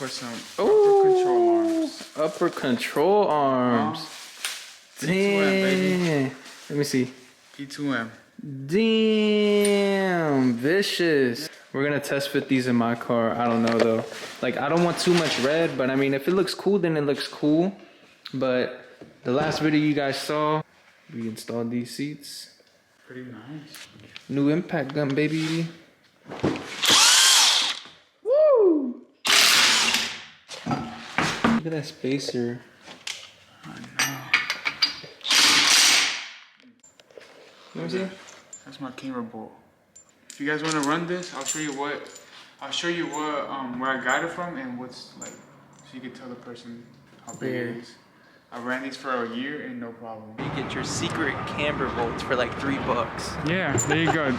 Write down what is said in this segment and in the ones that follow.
put some upper control arms. Upper control arms. Damn. Baby. Let me see. P2M. Damn, vicious. We're gonna test fit these in my car. I don't know though. Like, I don't want too much red, but I mean, if it looks cool, then it looks cool. But the last video you guys saw, we installed these seats. Pretty nice. New impact gun, baby. Woo! Look at that spacer. I know. Let me see. That's my Camber bolt. If you guys want to run this, I'll show you what where I got it from and what's like, so you can tell the person how big it is. I ran these for a year and no problem. You get your secret Camber bolts for like $3. Yeah, there you go.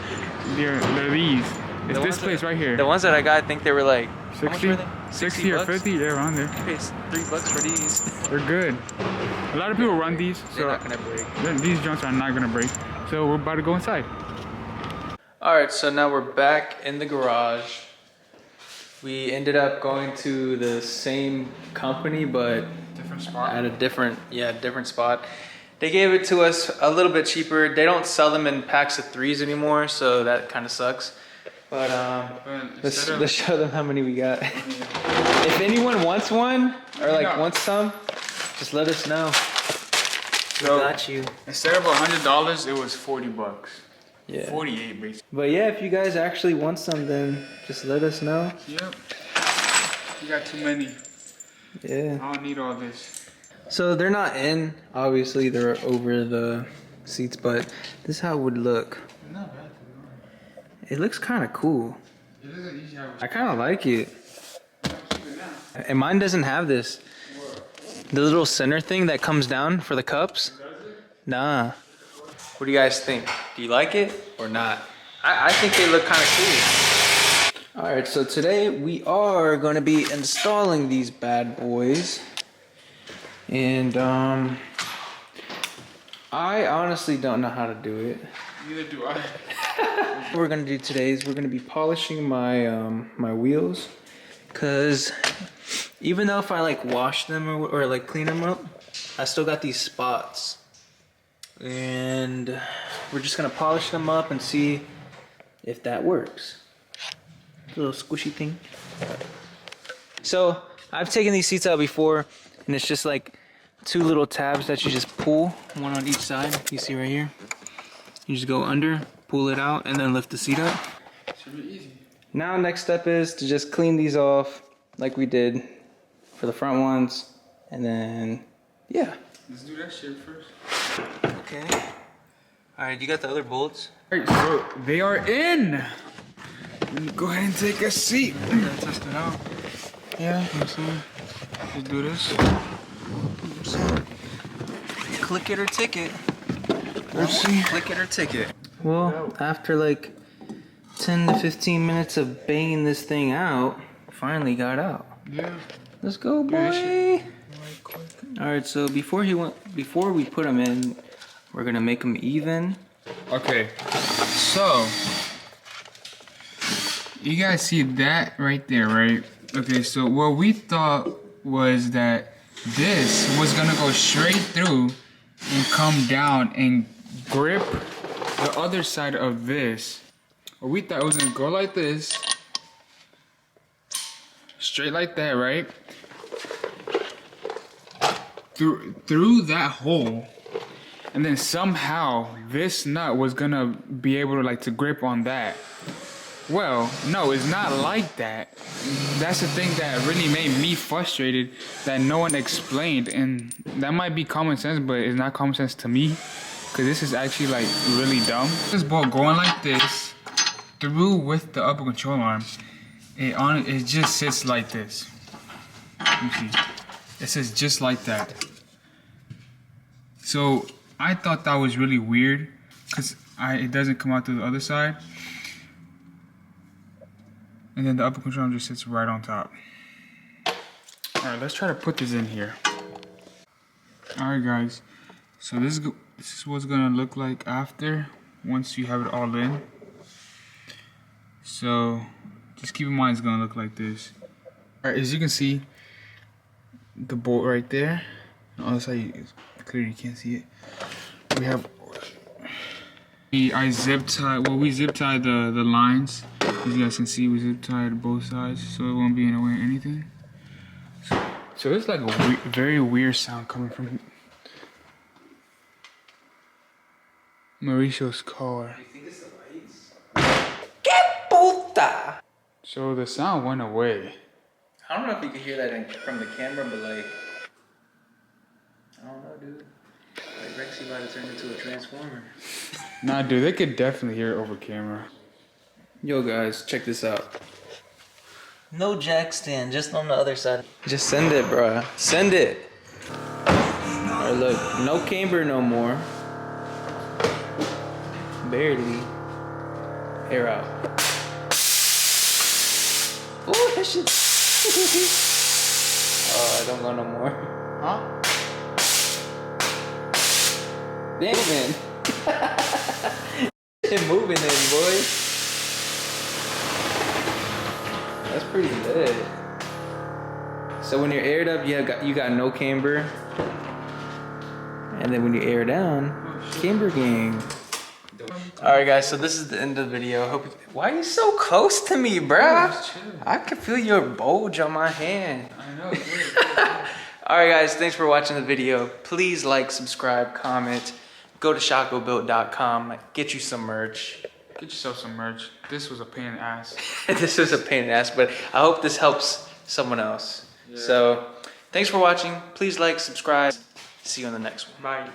They're these. It's this place right here. The ones that I got, I think they were like 60, 60 or 50, yeah, around there. I paid $3 for these. They're good. A lot of people run these, so they're not gonna break. These joints are not gonna break. So we're about to go inside. All right, so now we're back in the garage. We ended up going to the same company, but Different spot. at a different spot. They gave it to us a little bit cheaper. They don't sell them in packs of 3s anymore, so that kind of sucks. But let's show them how many we got. If anyone wants one or like wants some, just let us know. So, we got you. Instead of $100, it was $40. Yeah. 48 basically. But yeah, if you guys actually want some, then just let us know. Yep. You got too many. Yeah. I don't need all this. So they're not in. Obviously, they're over the seats, but this is how it would look. Not bad. It looks kind of cool. It doesn't usually have. I kind of like it. And mine doesn't have this. The little center thing that comes down for the cups. Nah. What do you guys think? Do you like it or not? I think they look kind of cool. All right, so today we are going to be installing these bad boys. And I honestly don't know how to do it. Neither do I. What we're going to do today is we're going to be polishing my my wheels. Because even though if I like wash them or like clean them up, I still got these spots. And we're just gonna polish them up and see if that works. A little squishy thing. So I've taken these seats out before, and it's just like 2 little tabs that you just pull, one on each side. You see right here. You just go under, pull it out, and then lift the seat up. Should be easy. Now next step is to just clean these off like we did for the front ones, and then yeah. Let's do that shit first. Okay. Alright, you got the other bolts? Alright, so they are in. Let me go ahead and take a seat. Test it out. Yeah, I'm saying. Let's do this. Click it or ticket. Let's see. Click it or ticket. Well, after like 10 to 15 minutes of banging this thing out, finally got out. Yeah. Let's go, boy. Alright, so before we put them in, we're gonna make them even. Okay, so you guys see that right there, right? Okay, so what we thought was that this was gonna go straight through and come down and grip the other side of this. Or we thought it was gonna go like this, straight like that, right? Through that hole, and then somehow this nut was gonna be able to like to grip on that. Well, no, it's not like that. That's the thing that really made me frustrated, that no one explained, and that might be common sense, but it's not common sense to me, because this is actually like really dumb. This bolt going like this through with the upper control arm, it just sits like this. Let me see. It says just like that. So I thought that was really weird because it doesn't come out to the other side. And then the upper control arm just sits right on top. Alright, let's try to put this in here. Alright guys, so this is what's gonna look like after, once you have it all in. So just keep in mind it's gonna look like this. Alright, as you can see, the bolt right there. On the other side, clearly you can't see it. We have. I zip tied. Well, we zip tied the lines. As you guys can see, we zip tied both sides, so it won't be in the way of anything. So it's like a very weird sound coming from Mauricio's car. You think it's the lights? Que puta! So the sound went away. I don't know if you can hear that from the camera, but like, I don't know, dude. Like Rexy about to turn into a transformer. Nah, dude, they could definitely hear it over camera. Yo, guys, check this out. No jack stand, just on the other side. Just send it, bruh. Send it. Alright, look, no camber no more. Barely. Air out. Ooh, that shit. Oh, I don't go no more. Huh? Damn, man. Shit moving then, boy. That's pretty lit. So when you're aired up, you got no camber. And then when you air down, camber gang. Alright guys, so this is the end of the video. Why are you so close to me, bruh? I can feel your bulge on my hand. I know. Alright guys, thanks for watching the video. Please like, subscribe, comment. Go to shacobuilt.com. Get you some merch. Get yourself some merch. This was a pain in the ass. This was a pain in the ass, but I hope this helps someone else. Yeah. So, thanks for watching. Please like, subscribe. See you on the next one. Bye.